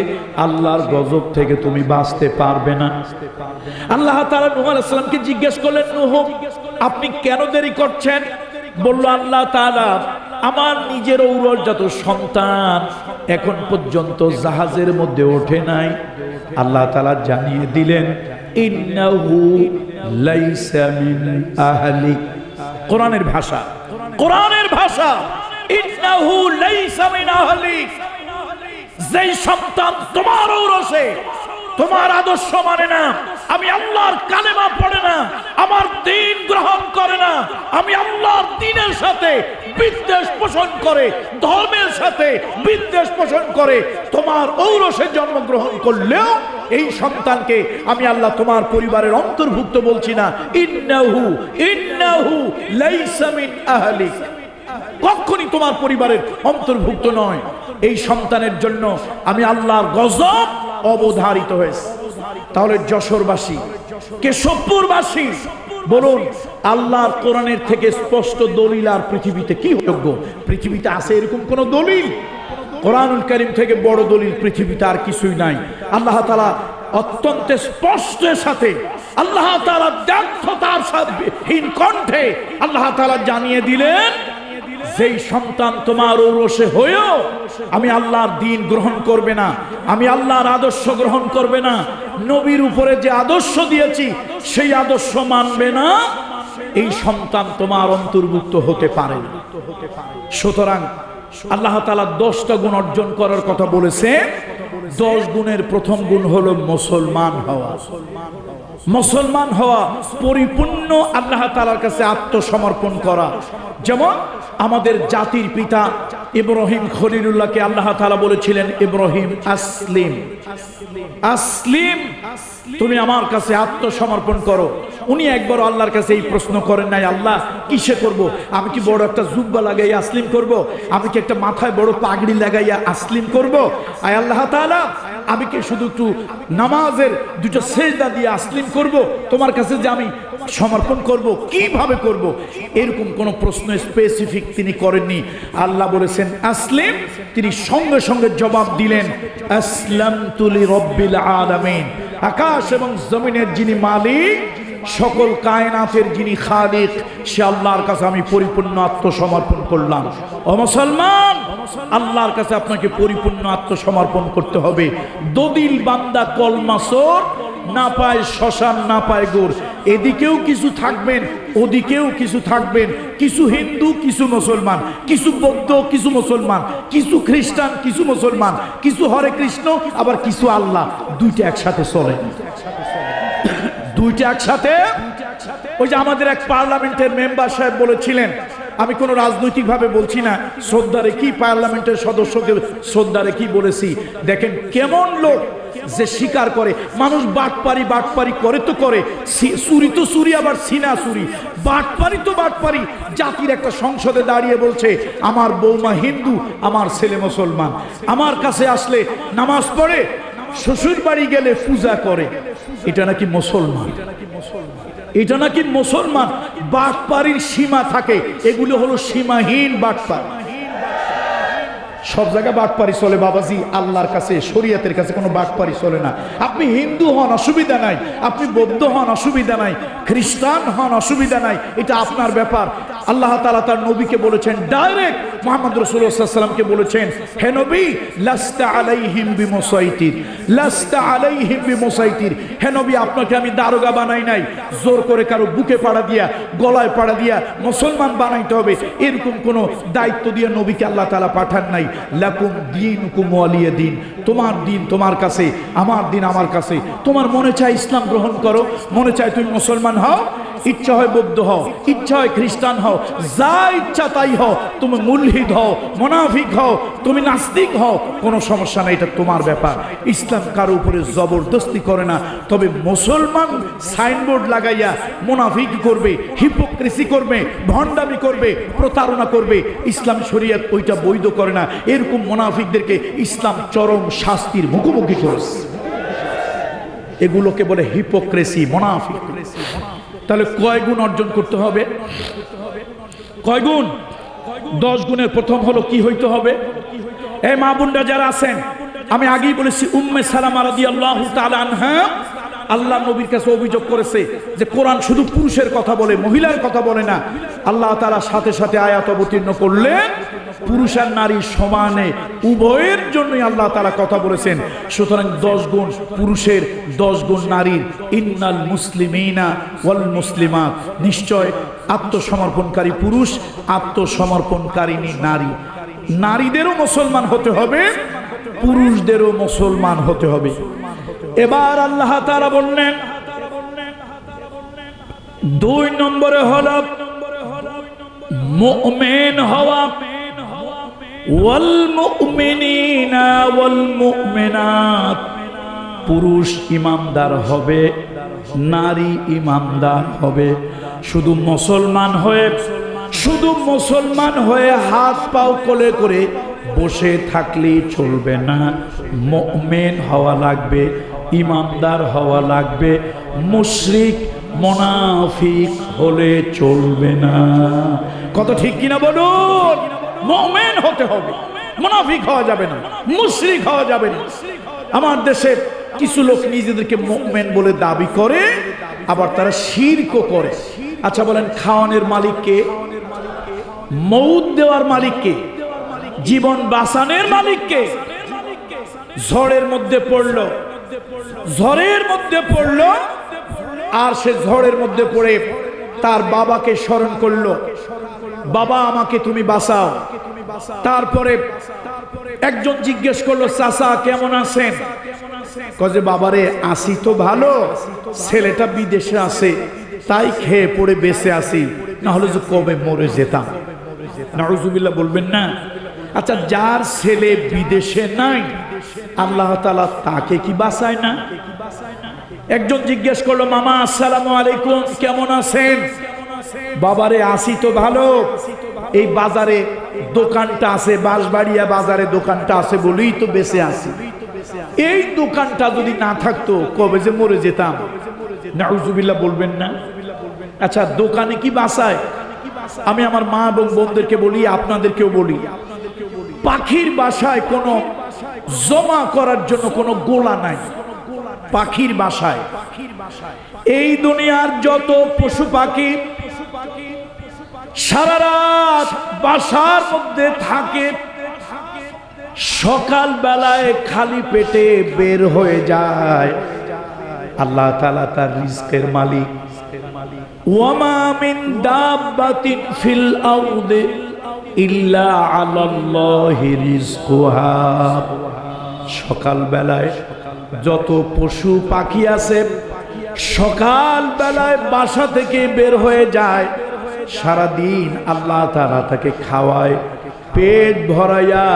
আল্লাহর গজব থেকে তুমি বাঁচতে পারবে না। আল্লাহ তাআলা নূহ আলাইহিস সালামকে জিজ্ঞেস করলেন, নূহ আপনি কেন দেরি করছেন? বলল, আল্লাহ তাআলা আমার নিজের ঔরজাত সন্তান এখন পর্যন্ত জাহাজের মধ্যে ওঠে নাই। আল্লাহ তাআলা জানিয়ে দিলেন, ইন্নাহু লাইসা মিন আহলিক। কোরআনের ভাষা, কোরআনের ভাষা, ইন্নাহু লাইসা মিন আহলিক। যেই সন্তান তোমার ঔরসে, তোমার আদর্শ মানে না, আমি আল্লাহর কালেমা পড়ে না, আমার দ্বীন গ্রহণ করে না, আমি আল্লাহর দ্বীনের সাথে বিদ্বেষ পোষণ করে, ধর্মের সাথে বিদ্বেষ পোষণ করে তোমার ঔরসে জন্মগ্রহণ করলেও এই সন্তানকে আমি আল্লাহ তোমার পরিবারের অন্তর্ভুক্ত বলছি না। ইন্নাহু লাইসা মিন আহলিক, কখনই তোমার পরিবারের অন্তর্ভুক্ত নয়। এই সন্তানের জন্য আমি আল্লাহর গজব অবধারিত হয়েছে। তাহলে যশোরবাসী, কেশবপুরবাসী বলুন, আল্লাহর কোরআনের থেকে স্পষ্ট দলিল আর পৃথিবীতে কি যোগ্য? পৃথিবীতে আছে এরকম কোন দলিল? কোরআনুল কারীম থেকে বড় দলিল পৃথিবীতে আর কিছুই নাই। আল্লাহ তাআলা অত্যন্ত স্পষ্টের সাথে আল্লাহ তাআলা ব্যর্থতার হীন কণ্ঠে আল্লাহ তাআলা জানিয়ে দিলেন, যেই সন্তান তোমার ঔরসে হয়েও আমি আল্লাহর দ্বীন গ্রহণ করবে না, আমি আল্লাহর আদর্শ গ্রহণ করবে না, নবীর উপরে যে আদর্শ দিয়েছি সেই আদর্শ মানবে না, এই সন্তান তোমার অন্তর্ভুক্ত হতে পারে না। সুতরাং আল্লাহ তাআলা 10টা গুণ অর্জন করার কথা বলেছে। 10 গুণের প্রথম গুণ হলো মুসলমান হওয়া। মুসলমান হওয়া পরিপূর্ণ আল্লাহ তাআলার কাছে আত্মসমর্পণ করা। যেমন আমাদের জাতির পিতা ইব্রাহিম খলিলুল্লাহকে আল্লাহ তাআলা বলেছিলেন, ইব্রাহিম আসলিম, আসলিম, তুমি আমার কাছে আত্মসমর্পণ করো। উনি একবার আল্লাহর কাছে এই প্রশ্ন করেন নাই, আল্লাহ কিসে করব? আমি কি বড় একটা জুব্বা লাগাইয়া আসলিম করব? আমি কি একটা মাথায় বড় পাগড়ি লাগাইয়া আসলিম করব? আয় আল্লাহ তাআলা, আমি কি শুধু একটু নামাজের 2টা সেজদা দিয়ে আসলিম করব? তোমার কাছে যে আমি সমর্পণ করব, কিভাবে করব? এরকম কোন প্রশ্ন স্পেসিফিক তিনি করেননি। আল্লাহ বলেছেন আসলিম, তিনি সঙ্গে সঙ্গে জবাব দিলেন, আসলামতু লিরাব্বিল আলামিন, আকাশ এবং জমিনের যিনি মালিক, সকল কায়নাতের যিনি খালিক, সে আল্লাহর কাছে আমি পরিপূর্ণ আত্মসমর্পণ করলাম। ও মুসলমান, আল্লাহর কাছে আপনাকে পরিপূর্ণ আত্মসমর্পণ করতে হবে। দদিল বান্দা কলমাসর, না পায় শ্মশান, না পায় গোর, এদিকেও কিছু থাকবেন, ওদিকেও কিছু থাকবেন, কিছু হিন্দু, কিছু মুসলমান, কিছু বৌদ্ধ, কিছু মুসলমান, কিছু খ্রিস্টান, কিছু মুসলমান, কিছু হরে কৃষ্ণ, আবার কিছু আল্লাহ। দুইটা একসাথে চলে, দুইটা একসাথে। ওই যে আমাদের এক পার্লামেন্টের মেম্বার সাহেব বলেছিলেন, আমি কোনো রাজনৈতিক ভাবে বলছি না, শ্রদ্ধা রেখি পার্লামেন্টের সদস্যকে শ্রদ্ধা রেখি বলেছি। দেখেন কেমন লোক যে স্বীকার করে, মানুষ বাটপারি বাটপারি করে তো করে, চুরি তো চুরি, আবার সিনা চুরি, বাটপারি তো বাটপারি। জাতির একটা সংসদে দাঁড়িয়ে বলছে, আমার বৌমা হিন্দু, আমার ছেলে মুসলমান, আমার কাছে আসলে নামাজ পড়ে, শ্বশুর বাড়ি গেলে পূজা করে, এটা নাকি মুসলমান, এটা নাকি মুসলমান। বাটপারির সীমা থাকে, এগুলো হলো সীমাহীন বাটপার। সব জায়গায় বাটপারি চলে বাবাজি, আল্লাহর কাছে শরীয়তের কাছে কোনো বাটপারি চলে না। আপনি হিন্দু হন অসুবিধা নাই, আপনি বৌদ্ধ হন অসুবিধা নাই, খ্রিস্টান হন অসুবিধা নাই, এটা আপনার ব্যাপার। আল্লাহ তাআলা তার নবীকে বলেছেন ডাইরেক্ট, মুহাম্মদ রাসূলুল্লাহ সাল্লাল্লাহু আলাইহি ওয়াসাল্লামকে বলেছেন, হে নবী, লাস্তা আলাইহিম বিমুসাইতির, লাস্তা আলাইহিম বিমুসাইতির, হে নবী, আপনাকে আমি দারোগা বানাই নাই, জোর করে কারো বুকে পাড়া দিয়া, গলায় পাড়া দিয়া মুসলমান বানাইতে হবে, এরকম কোনো দায়িত্ব দিয়ে নবীকে আল্লাহ তাআলা পাঠান নাই। লাকুম দীনুকুম ওয়ালিয়া দিন, তোমার দিন তোমার কাছে, আমার দিন আমার কাছে। তোমার মনে চায় ইসলাম গ্রহণ করো, মনে চায় তুমি মুসলমান হও, ইচ্ছা হয় বৌদ্ধ হও, ইচ্ছা হয় খ্রিস্টান হও, যা ইচ্ছা তাই হও, তুমি মুলহিদ হও, মুনাফিক হও, তুমি নাস্তিক হও, কোনো সমস্যা নাই, এটা তোমার ব্যাপার। ইসলাম কারো উপরে জবরদস্তি করে না। তবে মুসলমান সাইনবোর্ড লাগাইয়া মুনাফিক করবে, হিপোক্রেসি করবে, ভণ্ডামি করবে, প্রতারণা করবে, ইসলাম শরীয়ত ওইটা বৈধ করে না। এরকম মুনাফিকদেরকে ইসলাম চরম শাস্তির মুখোমুখি করেছে। এগুলোকে বলে হিপোক্রেসি, মুনাফিক। তাহলে কয় গুণ অর্জন করতে হবে? কয় গুণ? 10 গুণের প্রথম হলো কি হইতে হবে? এই মা বোনরা যারা আছেন, আমি আগেই বলেছি, উম্মে সালামা রাদিয়াল্লাহু তাআলা আনহা আল্লাহ নবীর কাছে অভিযোগ করেছে যে কোরআন শুধু পুরুষের কথা বলে, মহিলার কথা বলে না। আল্লাহ তাআলা সাথে সাথে আয়াত অবতীর্ণ করলেন, পুরুষ আর নারী সমানে, উভয়ের জন্যই আল্লাহ তাআলা কথা বলেছেন। সুতরাং 10 গুণ পুরুষের, 10 গুণ নারীর। ইন্নাল মুসলিমিনা ওয়াল মুসলিমাত, নিশ্চয় আত্মসমর্পণকারী পুরুষ, আত্মসমর্পণকারিণী নারী। নারীদেরও মুসলমান হতে হবে, পুরুষদেরও মুসলমান হতে হবে। এবার আল্লাহ তাআলা বললেন 2 নম্বরে হলো মুমিন হওয়া। ওয়াল মুমিনিনা ওয়াল মুমিনাত, পুরুষ ইমানদার হবে, নারী ইমানদার হবে। শুধু মুসলমান হয়ে হাত পাও কোলে করে বসে থাকলেই চলবে না, মুমিন হওয়া লাগবে, ইমানদার হওয়া লাগবে। মুশরিক মুনাফিক হলে চলবে না। কত ঠিক কিনা বলুন? মুমিন হতে হবে, মুনাফিক হওয়া যাবে না, মুশরিক হওয়া যাবে না। আমার দেশের কিছু লোক নিজেদেরকে মুমিন বলে দাবি করে, আবার তারা শিরকও করে। আচ্ছা বলেন, খাওয়ানোর মালিক কে? মউত দেওয়ার মালিক কে? জীবন বাঁচানোর মালিক কে? ঝড়ের মধ্যে পড়লো, ঝড়ের মধ্যে পড়লো, আর সে ঝড়ের মধ্যে পড়ে তার বাবাকে স্মরণ করলো, বাবা আমাকে তুমি বাঁচাও। তারপরে একজন জিজ্ঞেস করলো, চাচা কেমন আছেন? কয়ে বাবারে আসি তো ভালো, ছেলেটা বিদেশে আছে তাই খেয়ে পড়ে বেঁচে আসি, না হলে যে কবে মরে যেতাম। নাউজুবিল্লাহ বলবেন না? আচ্ছা, যার ছেলে বিদেশে নাই আল্লাহ তাআলা তাকে কি বাঁচায় না? একজন জিজ্ঞেস করলো, মামা আসসালামু আলাইকুম, কেমন আছেন? বাবারে আসি তো ভালো, এই বাজারে দোকানটা আছে, বাঁশবাড়িয়া বাজারে দোকানটা আছে বলেই তো বেঁচে আসি, এই দোকানটা যদি না থাকতো কবে যে মরে যেতাম। নাউজুবিল্লাহ বলবেন না? আচ্ছা, দোকানে কি বাঁচায়? আমি আমার মা এবং বোনদেরকে বলি, আপনাদেরকেও বলি, পাখির বাসায় কোনো জমা করার জন্য কোনো গোলা নাই। পাখির বাসায় এই দুনিয়ার যত পশু পাখি সারা রাত বাসার মধ্যে থাকে, সকাল বেলায় খালি পেটে বের হয়ে যায়। আল্লাহ তাআলা তার রিজকের মালিক। ওয়ামা মিন দাব্বাতিন ফিল আরদি ইল্লা আলাল্লাহি রিজকুহা। সকাল বেলায় যত পশু পাখি আছে সকাল বেলায় বাসা থেকে বের হয়ে যায়, সারাদিন আল্লাহ তাআলা তাকে খাওয়ায়, পেট ভরাইয়া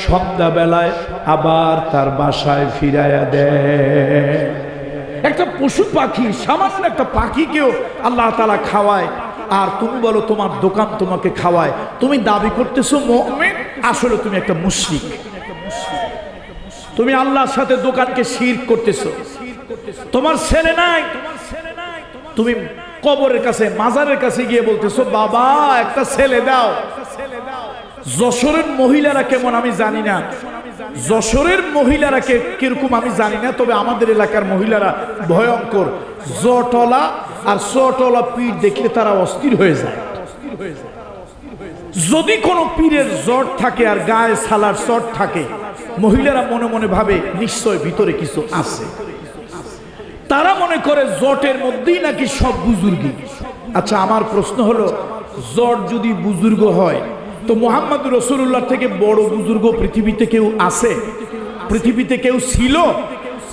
সন্ধ্যা বেলায় আবার তার বাসায় ফিরাইয়া দেয়। একটা পশু পাখি, সামান্য একটা পাখিকেও আল্লাহ তাআলা খাওয়ায়, আর তুমি বলো তোমার দোকান তোমাকে খাওয়ায়। তুমি দাবি করতেছো মুমিন, আসলে তুমি একটা মুশরিক। তুমি আল্লাহর সাথে দোকানকে শিরক করতেছো। তোমার ছেলে নাই, তুমি কবরের কাছে, মাজারের কাছে গিয়ে বলতেছো, বাবা একটা ছেলে দাও। যশোরের মহিলারা কেমন আমি জানি না, যশোরের মহিলারা কিরকম আমি জানি না, তবে আমাদের এলাকার মহিলারা ভয়ঙ্কর। জটলা আর চটলা পীর দেখলে তারা অস্থির হয়ে যায়। যদি কোনো পীরের জট থাকে আর গায়ে সালার চট থাকে, মহিলারা মনে মনে ভাবে নিশ্চয় ভিতরে কিছু আছে। তারা মনে করে জটের মধ্যেই নাকি সব বুজুর্গি। আচ্ছা, আমার প্রশ্ন হলো, জট যদি বুজুর্গ হয় তো মুহাম্মদ রাসূলুল্লাহ থেকে বড় বুজুর্গ পৃথিবীতে কেউ আছে? পৃথিবীতে কেউ ছিল?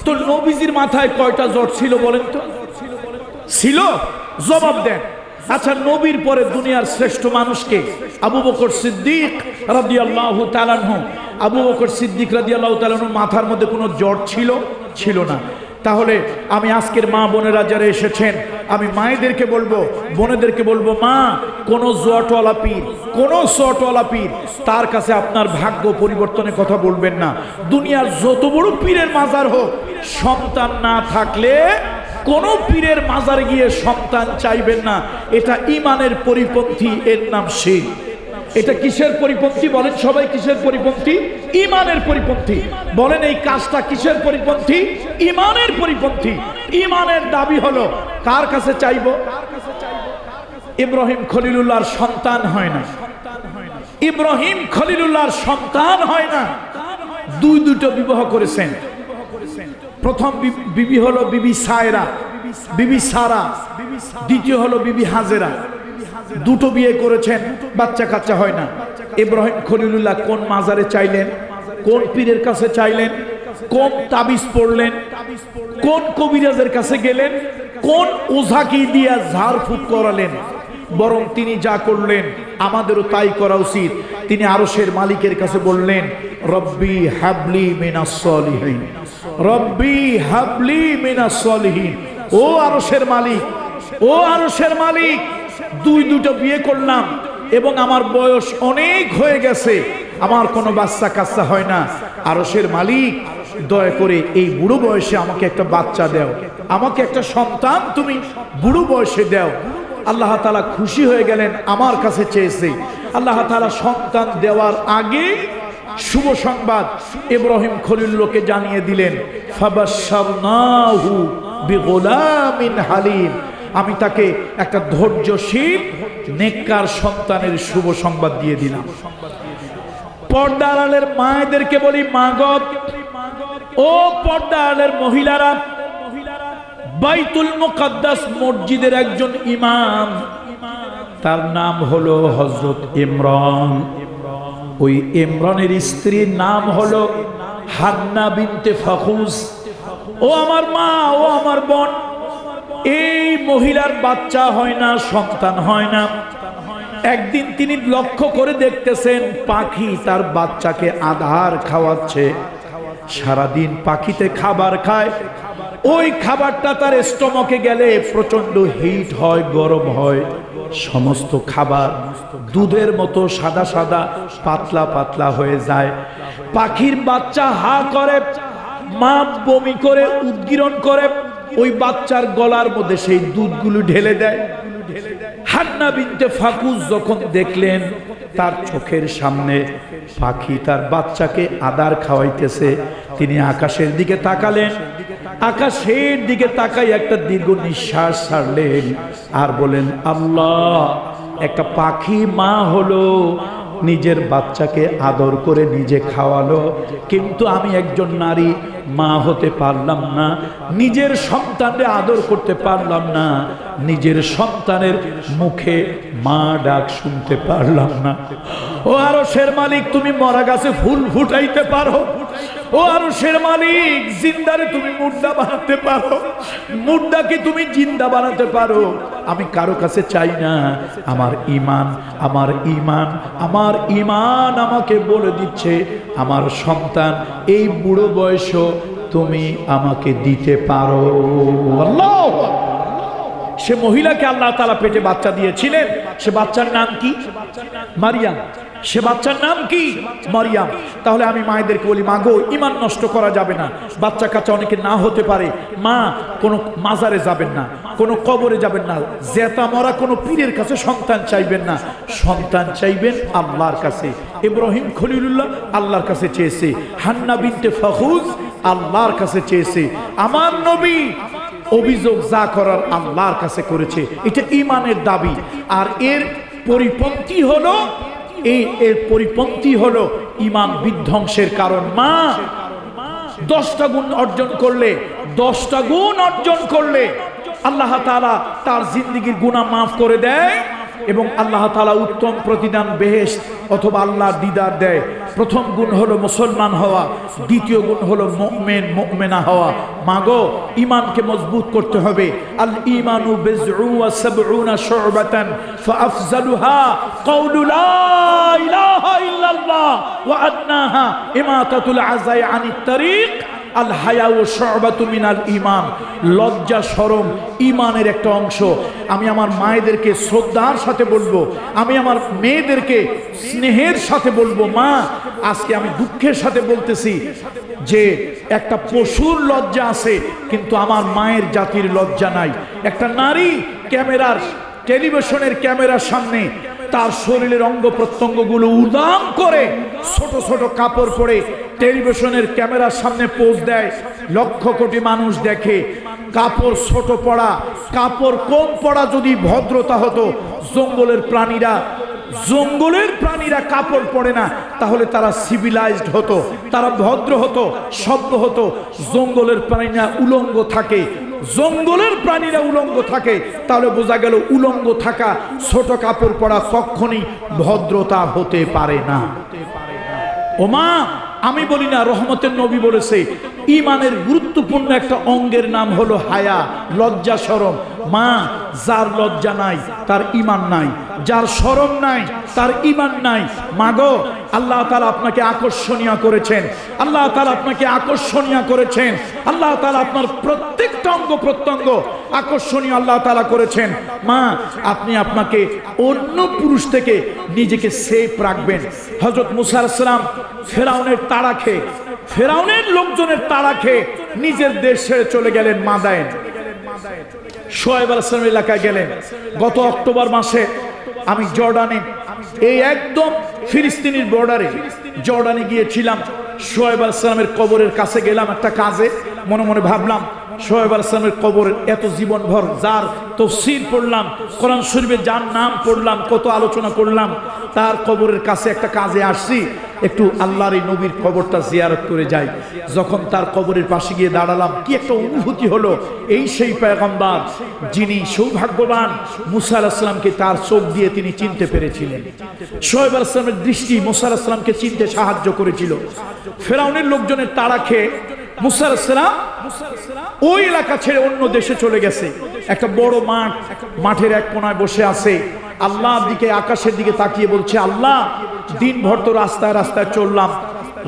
তো নবীজির মাথায় কয়টা জট ছিল বলেন তো? ছিল? জবাব দেন। আচ্ছা, নবীর পরে দুনিয়ার শ্রেষ্ঠ মানুষকে? আবু বকর সিদ্দিক রাদিয়াল্লাহু তাআলা আনহু। আবু বকর সিদ্দিক রাদিয়াল্লাহু তাআলা আনহু মাথার মধ্যে কোনো জট ছিল? ছিল না। তাহলে আমি আজকের মা বোনেরা যারা এসেছেন, আমি মায়েদেরকে বলবো, বোনেদেরকে বলবো, মা কোনো জটওয়ালা পীর, কোনো চটওয়ালা পীর, তার কাছে আপনার ভাগ্য পরিবর্তনের কথা বলবেন না। দুনিয়ার যত বড় পীরের মাজার হোক, সন্তান না থাকলে কোনো পীরের মাজারে গিয়ে সন্তান চাইবেন না। এটা ঈমানের পরিপন্থী, এর নাম শিরক। এটা কিসের পরিপন্থী বলেন সবাই? কিসের পরিপন্থী? ঈমানের পরিপন্থী। বলেন এই কাজটা কিসের পরিপন্থী? ঈমানের পরিপন্থী। ঈমানের দাবি হলো কার কাছে চাইবো? ইব্রাহিম খলিলুল্লাহর সন্তান হয় না, ইব্রাহিম খলিলুল্লাহর সন্তান হয় না। দুটো বিবাহ করেছেন। প্রথম বিবি হলো বিবি সায়রা, বিবি সারা, দ্বিতীয় হলো বিবি হাজেরা। দুটো বিয়ে করেছেন, বাচ্চা কাচ্চা হয় না। ইব্রাহিম খলিলুল্লাহ কোন মাজারে চাইলেন? কোন পীরের কাছে চাইলেন? কোন তাবিজ পড়লেন? কোন কবিরাজের কাছে গেলেন? কোন ওঝাকে দিয়া ঝাড়ফুঁক করালেন? বরং তিনি যা করলেন আমাদেরও তাই করা উচিত। তিনি আরশের মালিকের কাছে বললেন, রব্বি হাবলি মিনাস সলিহিন, রব্বি হাবলি মিনাস সলিহিন। ও আরশের মালিক, ও আরশের মালিক, দুটো বিয়ে করলাম এবং আমার বয়স অনেক হয়ে গেছে, আমার কোনো বাচ্চা কাচ্চা হয় না। আরশের মালিক, দয়া করে এই বুড়ো বয়সে আমাকে একটা বাচ্চা দাও, আমাকে একটা সন্তান তুমি বুড়ো বয়সে দাও। আল্লাহ তাআলা খুশি হয়ে গেলেন, আমার কাছে চেয়েছে। আল্লাহ তাআলা সন্তান দেওয়ার আগে শুভ সংবাদ ইব্রাহিম খলিলুল্লাহকে জানিয়ে দিলেন, ফাবাশশারনাহু বিগুলামিন হালিম, আমি তাকে একটা ধৈর্যশীল নেককার সন্তানের শুভ সংবাদ দিয়ে দিলাম। পর্দা আড়ালের মায়েদেরকে বলি, মা গো, ও পর্দা আড়ালের মহিলারা, বাইতুল মুকাদ্দাস মসজিদের একজন ইমাম, তার নাম হলো হযরত ইমরান। ওই ইমরানের স্ত্রীর নাম হলো হান্না বিনতে ফাখুস। ও আমার মা, ও আমার বোন, এই মহিলার বাচ্চা হয় না, সন্তান হয় না। একদিন তিনি লক্ষ্য করে দেখতেছেন পাখি তার বাচ্চাকে আধার খাওয়াচ্ছে। সারাদিন পাখিতে খাবার খায়, ওই খাবারটা তার স্টমাকে গেলে প্রচন্ড হিট হয়, গরম হয়। সমস্ত খাবার দুধের মতো সাদা সাদা পাতলা পাতলা হয়ে যায়। পাখির বাচ্চা হা করে, মা বমি করে উদ্গীরণ করে, ওই বাচ্চার গলার মধ্যে সেই দুধগুলো ঢেলে দেয়। হান্না বিনতে ফাকুস যখন দেখলেন তার চোখের সামনে পাখি তার বাচ্চাকে আদার খাওয়াইতেছে, তিনি আকাশের দিকে তাকালেন। আকাশের দিকে তাকাই একটা দীর্ঘ নিঃশ্বাস ছাড়লেন আর বলেন, আল্লাহ, একটা পাখি মা হলো, নিজের বাচ্চাকে আদর করে নিজে খাওয়ালো, কিন্তু আমি একজন নারী, মা হতে পারলাম না, নিজের সন্তানকে আদর করতে পারলাম না, নিজের সন্তানের মুখে মা ডাক শুনতে পারলাম না। ও আরশের মালিক, তুমি মরা গাছে ফুল ফুটাইতে পারো। ও আরশের মালিক, জিন্দারে তুমি মুর্দা বানাতে পারো, মুর্দাকে তুমি জিন্দা বানাতে পারো। আমি কারো কাছে চাই না। আমার ঈমান, আমার ঈমান, আমার ঈমান আমাকে বলে দিচ্ছে, আমার সন্তান এই বুড়ো বয়সও তুমি আমাকে দিতে পারো। আল্লাহ! সে মহিলাকে আল্লাহ তাআলা পেটে বাচ্চা দিয়েছিলেন, সে বাচ্চার নাম কি? মারিয়াম। সে বাচ্চার নাম কি? মারিয়াম। তাহলে আমি মায়েদেরকে বলি, মা গো, ঈমান নষ্ট করা যাবে না। বাচ্চা কাচ্চা অনেকে না হতে পারে, মা কোনো মাজারে যাবেন না, কোনো কবরে যাবেন না, জেতা মরা কোনো পীরের কাছে সন্তান চাইবেন না, সন্তান চাইবেন আল্লাহর কাছে। ইব্রাহিম খলিলুল্লাহ আল্লাহর কাছে চেয়েছে, হান্না বিনতে ফাখুস আল্লাহর কাছে চেয়েছে। আমার নবী অভিযোগ যা করার আল্লাহর কাছে করেছে, এটা ঈমানের দাবি। আর এর পরিপন্থী হলো, এর পরিপন্থী হলো ঈমান বিধ্বংসের কারণ। মা 10টা গুণ অর্জন করলে, 10টা গুণ অর্জন করলে আল্লাহ তাআলা তার জিন্দেগীর গুনাহ মাফ করে দেয় এবং আল্লাহ তাআলা উত্তম প্রতিদান বেহেশত অথবা আল্লাহর দিদার দেয়। প্রথম গুণ হলো মুসলমান হওয়া, দ্বিতীয় গুণ হলো মুমিন মুমিনা হওয়া। মাগো, ঈমানকে মজবুত করতে হবে। আল ঈমানু বিজউ ওয়া সাবউনা শু'বাতান ফাআফজালুহা কাউলু লা ইলাহা ইল্লাল্লাহ ওয়া আদনাহা ইমাতাতুল আযাই আনিত তারিক আল হায়া ও শু'বাতু মিনাল ঈমান। লজ্জা শরম ঈমানের একটা অংশ। আমি আমার মায়েদেরকে শ্রদ্ধার সাথে বলবো, আমি আমার মেয়েদেরকে স্নেহের সাথে বলবো, মা, আজকে আমি দুঃখের সাথে বলতেছি যে একটা পশুর লজ্জা আছে, কিন্তু আমার মায়ের জাতির লজ্জা নাই। একটা নারী ক্যামেরার, টেলিভিশনের ক্যামেরার সামনে তার শরীরের অঙ্গ প্রত্যঙ্গগুলো উদাম করে ছোট ছোট কাপড় পরে টেলিভিশনের ক্যামেরার সামনে পোজ দেয়, লক্ষ কোটি মানুষ দেখে। কাপড় ছোট পড়া, কাপড় কম পড়া যদি ভদ্রতা হতো, জঙ্গলের প্রাণীরা কাপড় পরে না, তাহলে তারা সিভিলাইজড হতো, তারা ভদ্র হতো, সভ্য হতো। জঙ্গলের প্রাণীরা উলঙ্গ থাকে, তাহলে বোঝা গেল উলঙ্গ থাকা, ছোট কাপড় পরা কখনই ভদ্রতা হতে পারে না। ওমা, আমি বলি না, রহমতের নবী বলেছে ঈমানের গুরুত্বপূর্ণ একটা অঙ্গের নাম হলো হায়া, লজ্জা শরম। মা, যার লজ্জা নাই তার ঈমান নাই, যার শরম নাই তার ঈমান নাই। মাগো, আল্লাহ তাআলা আপনাকে আকর্ষণীয় করেছেন, আল্লাহ তাআলা আপনাকে আকর্ষণীয় করেছেন, আল্লাহ তাআলা আপনার প্রত্যেকটা অঙ্গ প্রত্যঙ্গ আকর্ষণীয় আল্লাহ তাআলা করেছেন। মা, আপনি আপনাকে অন্য পুরুষ থেকে নিজেকে সেফ রাখবেন। হযরত মুসা আলাইহিস সালাম ফেরাউনের তাড়া খেয়ে, ফেরাউনের লোকজনের তাড়া খেয়ে নিজের দেশ ছেড়ে চলে গেলেন মাদায়েন। শোয়েব আলাইহিস সালামের এলাকায় গেলেন। গত অক্টোবর মাসে আমি জর্ডানে এই একদম ফিলিস্তিনের বর্ডারে জর্ডানে গিয়েছিলাম, শোয়েব আলাইহিস সালামের কবরের কাছে গেলাম একটা কাজে। মনে মনে ভাবলাম শোয়েব আলাইহিস সালামের কবর এত জীবনভর যার তাফসীর পড়লাম, কোরআন শরীফে যার নাম পড়লাম, কত আলোচনা করলাম, তার কবরের কাছে একটা কাজে আসছি, একটু আল্লাহর এই নবীর কবরটা জিয়ারত করে যাই। যখন তার কবরের পাশে গিয়ে দাঁড়ালাম, কি একটা অনুভূতি হলো। এই সেই পয়গম্বর যিনি সৌভাগ্যবান, মুসা আলাইহিস সালামকে তার চোখ দিয়ে তিনি চিনতে পেরেছিলেন। শোয়েব আলাইহিস সালামের দৃষ্টি মুসা আলাইহিস সালামকে চিনতে সাহায্য করেছিল। ফেরাউনের লোকজনের তাড়া খেয়ে মুসা আলাইহিস সালাম ওই এলাকা ছেড়ে অন্য দেশে চলে গেছে। একটা বড় মাঠ, মাঠের এক কোনায় বসে আছে, আল্লাহর দিকে, আকাশের দিকে তাকিয়ে বলছে, আল্লাহ দিনভর তো রাস্তায় রাস্তায় চললাম,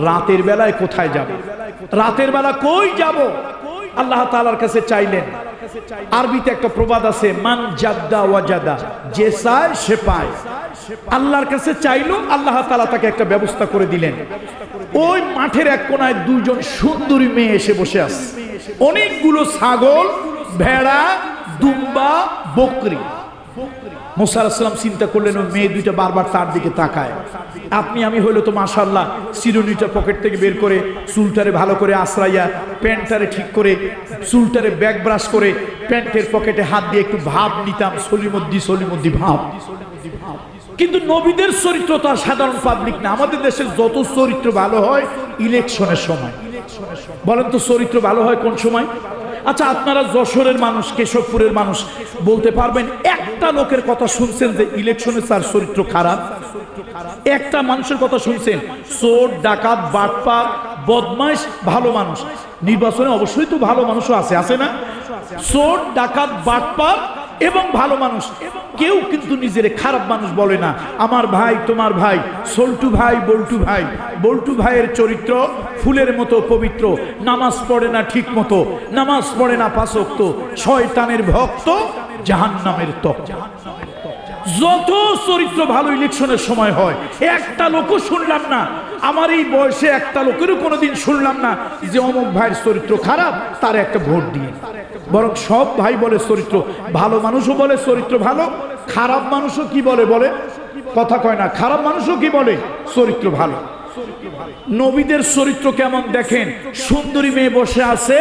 রাতের বেলায় কোথায় যাব? রাতের বেলা কই যাব? আল্লাহ তাআলার কাছে চাইলেন। আরবিতে একটা প্রবাদ আছে, মান জাদ্দা ওয়াজাদা, যে চায় সে পায়। আল্লাহর কাছে চাইলো, আল্লাহ তাআলা তাকে একটা ব্যবস্থা করে দিলেন। ওই মাঠের এক কোনায় দুইজন সুন্দরী মেয়ে এসে বসে আছে, অনেকগুলো ছাগল, ভেড়া, দুম্বা, বকরি। মুসা আলাইহিস সালাম চিন্তা করলেন ওই মেয়ে দুইটা বারবার তার দিকে তাকায়। আপনি আমি হইলো তো মাশাআল্লাহ চিরুনিটা পকেট থেকে বের করে চুলটারে ভালো করে আশ্রাইয়া, প্যান্টটারে ঠিক করে, চুলটারে ব্যাক ব্রাশ করে, প্যান্টের পকেটে হাত দিয়ে একটু ভাব নিতাম, সলিমদ্দি ভাব। কিন্তু নবীদের চরিত্র তো আর সাধারণ পাবলিক না। আমাদের দেশের যত চরিত্র ভালো হয় ইলেকশনের সময়। বলেন তো চরিত্র ভালো হয় কোন সময়? আচ্ছা, আপনারা যশোরের মানুষ, কেশবপুরের মানুষ, বলতে পারবেন একটা লোকের কথা শুনছেন যে ইলেকশনে তার চরিত্র খারাপ? একটা মানুষের কথা শুনছেন? চোর, ডাকাত, বাটপার, বদমাইশ, ভালো মানুষ। নির্বাচনে অবশ্যই তো ভালো মানুষও আছে, আছে না? চোর, ডাকাত, বাটপার এবং ভালো মানুষ, কেউ কিন্তু নিজের খারাপ মানুষ বলে না। আমার ভাই, তোমার ভাই, সল্টু ভাই, বল্টু ভাই, বল্টু ভাইয়ের চরিত্র ফুলের মতো পবিত্র, নামাজ পড়ে না ঠিক মতো, নামাজ পড়ে না পাঁচ ওয়াক্ত, শয়তানের ভক্ত, জাহান্নামের তপ্ত। যত চরিত্র ভালো ইলেকশনের সময় হয়, একটা লোকও শুনলাম না, আমার এই বয়সে একটা লোকেরও কোনোদিন শুনলাম না যে অমুক ভাইয়ের চরিত্র খারাপ, তার একটা ভোট দিয়ে। বরং সব ভাই বলে চরিত্র ভালো, মানুষও বলে চরিত্র ভালো, খারাপ মানুষও কি বলে, বলে কথা কয় না, খারাপ মানুষও কি বলে চরিত্র ভালো। নবীদের চরিত্র কেমন দেখেন। সুন্দরী মেয়ে বসে আছে,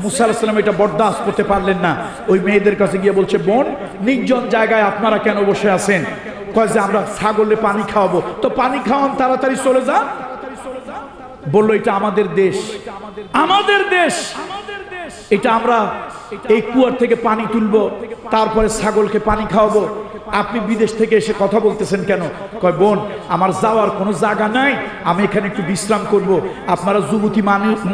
মুসা আলাইহিস সালাম এটা বরদাস্ত করতে পারলেন না, ওই মেয়েদের কাছে গিয়ে বলছে, বোন, নির্জন জায়গায় আপনারা কেন বসে আছেন? কয় যে আমরা ছাগলে পানি খাওয়াবো। তো পানি খাওয়ান, তাড়াতাড়ি চলে যান। বললো এটা আমাদের দেশ, আমাদের দেশ, এটা আমরা এই কুয়ার থেকে পানি তুলবো, তারপরে ছাগলকে পানি খাওয়াবো। আপনি বিদেশ থেকে এসে কথা বলতেছেন কেন? কয়, বোন, আমার যাওয়ার কোনো জায়গা নাই, আমি এখানে একটু বিশ্রাম করব। আপনারা যুবতী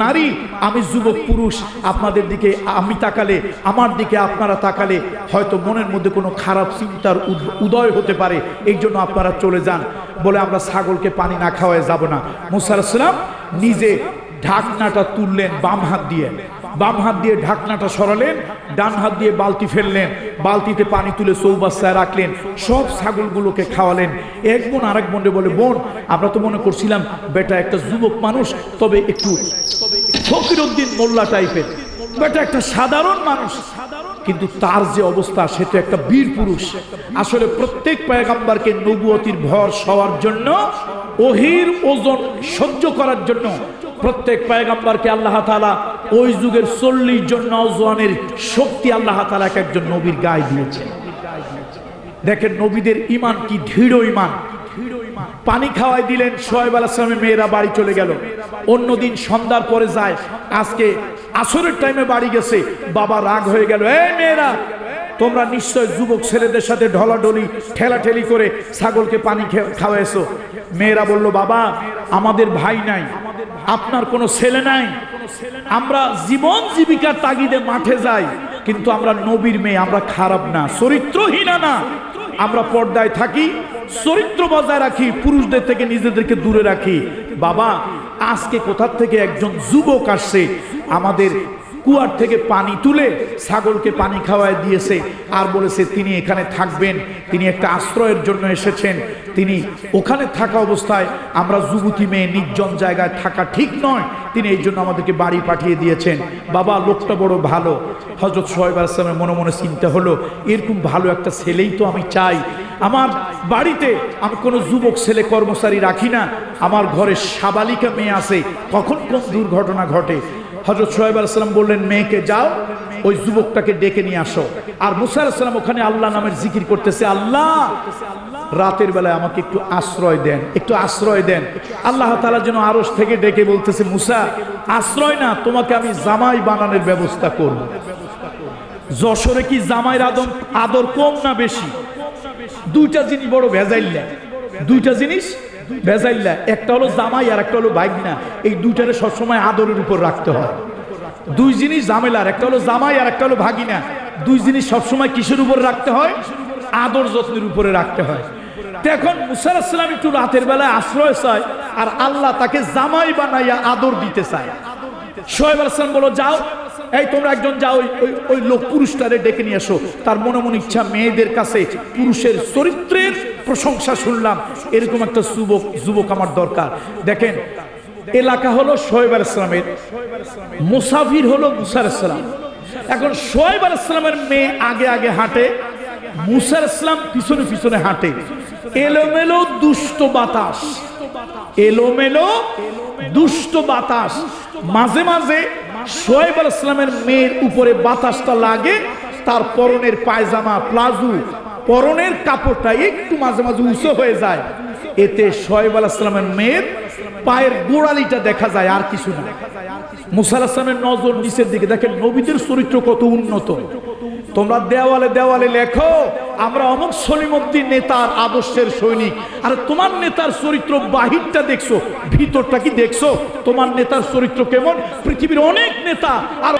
নারী, আমি যুবক পুরুষ, আপনাদের দিকে আমি তাকালে, আমার দিকে আপনারা তাকালে হয়তো মনের মধ্যে কোনো খারাপ চিন্তার উদয় হতে পারে, এই জন্য আপনারা চলে যান। বলে আমরা ছাগলকে পানি না খাওয়ায় যাব না। মুসা আলাইহিস সালাম নিজে ঢাকনাটা তুললেন বাম হাত দিয়ে, বাম হাত দিয়ে ঢাকনাটা সরালেন, ডান হাত দিয়ে বালতি ফেললেন, বালতিতে পানি তুলে চৌবাচ্চায় রাখলেন, সব ছাগলগুলোকে খাওয়ালেন। এক বোন আরেক বোনকে বলে, বোন, আমরা তো মনে করছিলাম বেটা একটা যুবক মানুষ, তবে একটু ফকিরউদ্দিন মোল্লা টাইপের, বেটা একটা সাধারণ মানুষ, কিন্তু তার যে অবস্থা, সে তো একটা বীর পুরুষ। আসলে প্রত্যেক পয়গম্বরকে নবুয়তির ভর সওয়ার জন্য, ওহির ওজন সহ্য করার জন্য প্রত্যেক পয়গম্বরকে আল্লাহ তাআলা ওই যুগের 40 জন নওজওয়ানের শক্তি আল্লাহ তাআলা একজন নবীর গায়ে দিয়েছে। দেখেন নবীদের ঈমান কি দৃঢ় ঈমান। পানি খাওয়াই দিলেন, শোয়েব আলাইহিস সালামের মেয়েরা বাড়ি চলে গেল। অন্যদিন সন্ধ্যার পরে যায়, আজকে আসরের টাইমে বাড়ি গেছে। বাবা রাগ হয়ে গেল, এই মেয়েরা, তোমরা নিশ্চয় যুবক ছেলেদের সাথে ঢলাঢলি ঠেলাঠেলি করে ছাগলকে পানি খাওয়াইছো। মেয়েরা বলল, বাবা, আমাদের ভাই নাই, আপনার কোনো ছেলে নাই, আমরা জীবন জীবিকার তাগিদে মাঠে যাই, কিন্তু আমরা নবীর মেয়ে, আমরা খারাপ না, চরিত্রহীনা না, আমরা পর্দায় থাকি, চরিত্র বজায় রাখি, পুরুষদের থেকে নিজেদেরকে দূরে রাখি। বাবা, আজকে কোথা থেকে একজন যুবক আসছে, আমাদের কুয়ার থেকে পানি তুলে ছাগলকে পানি খাওয়ায় দিয়েছে আর বলেছে তিনি এখানে থাকবেন, তিনি একটা আশ্রয়ের জন্য এসেছেন, তিনি ওখানে থাকা অবস্থায় আমরা যুবতী মেয়ে নির্জন জায়গায় থাকা ঠিক নয়, তিনি এই জন্য আমাদেরকে বাড়ি পাঠিয়ে দিয়েছেন। বাবা লোকটা বড় ভালো। হযরত সোহাইব আলাইহিস সালামের মনে মনে চিন্তা হলো, এরকম ভালো একটা ছেলেই তো আমি চাই। আমার বাড়িতে আমি কোনো যুবক ছেলে কর্মচারী রাখি না, আমার ঘরে সাবালিকা মেয়ে আছে, কখন কোন দুর্ঘটনা ঘটে। হযরত সোহাইব আলাইহিস সালাম বললেন, মেয়েকে যাও ওই যুবকটাকে ডেকে নিয়ে আসো। আর মুসা আলাইহিস সালাম ওখানে আল্লাহ নামের জিকির করতেছে, আল্লাহ রাতের বেলায় আমাকে একটু আশ্রয় দেন, একটু আশ্রয় দেন। আল্লাহ তাআলা যেন আরশ থেকে ডেকে বলতেছে, মুসা আশ্রয় না, তোমাকে আমি জামাই বানানোর ব্যবস্থা করব। যশোরে কি জামাইয়ের আদর কম না বেশি? দুইটা জিনিস বড় ভেজাইল্লা, দুইটা জিনিস ভেজাইল্লা, একটা হলো জামাই আর একটা হলো ভাগনা। এই দুইটারে সবসময় আদরের উপর রাখতে হয়। দুই জিনিস ঝামেলার, একটা হলো জামাই আর একটা হলো ভাগিনা। দুই জিনিস সবসময় কিসের উপর রাখতে হয়? আদর যত্নের উপরে রাখতে হয়। এখন মুসা আলাইহিস সালাম একটু রাতের বেলায় আশ্রয় চায় আর আল্লাহ তাকে জামাই বানাইয়া আদর দিতে চায়। সোহাইব আলাইহিস সালাম বলো, যাও এই তোমরা একজন যাও ওই লোক পুরুষটারে ডেকে নিয়ে এসো। তার মনে মনে ইচ্ছা, মেয়েদের কাছে পুরুষের চরিত্রের প্রশংসা শুনলাম, এরকম একটা যুবক আমার দরকার। দেখেন এলাকা হলো সোহাইব আলাইহিস সালামের, মুসাফির হলো মুসা আলাইহিস সালাম। এখন সোহাইব আলাইহিস সালামের মেয়ে আগে আগে হাঁটে, মুসা আলাইহিস সালাম পিছনে পিছনে হাঁটে। এলোমেলো দুষ্ট বাতাস, এলোমেলো দুষ্ট বাতাস, মাঝে মাঝে সোহাইব আলাইহিস সালামের মেয়ের উপরে বাতাসটা লাগে, তার পরনের পায়জামা প্লাজো পরনের কাপড়টা একটু মাঝে মাঝে উঁচু হয়ে যায়, এতে সোহাইব আলাইহিস সালামের মেয়ের পায়ের গোড়ালিটা দেখা যায়, আর কিছু না। মুসা আলাইহিস সালামের নজর নিচের দিকে। দেখেন নবীদের চরিত্র কত উন্নত। তোমরা দেওয়ালে দেওয়ালে লেখো আমরা অমুক সলিমুদ্দিন নেতার আদর্শের সৈনিক, আর তোমার নেতার চরিত্র বাহিরটা দেখছো, ভিতরটা কি দেখছো? তোমার নেতার চরিত্র কেমন? পৃথিবীর অনেক নেতা আর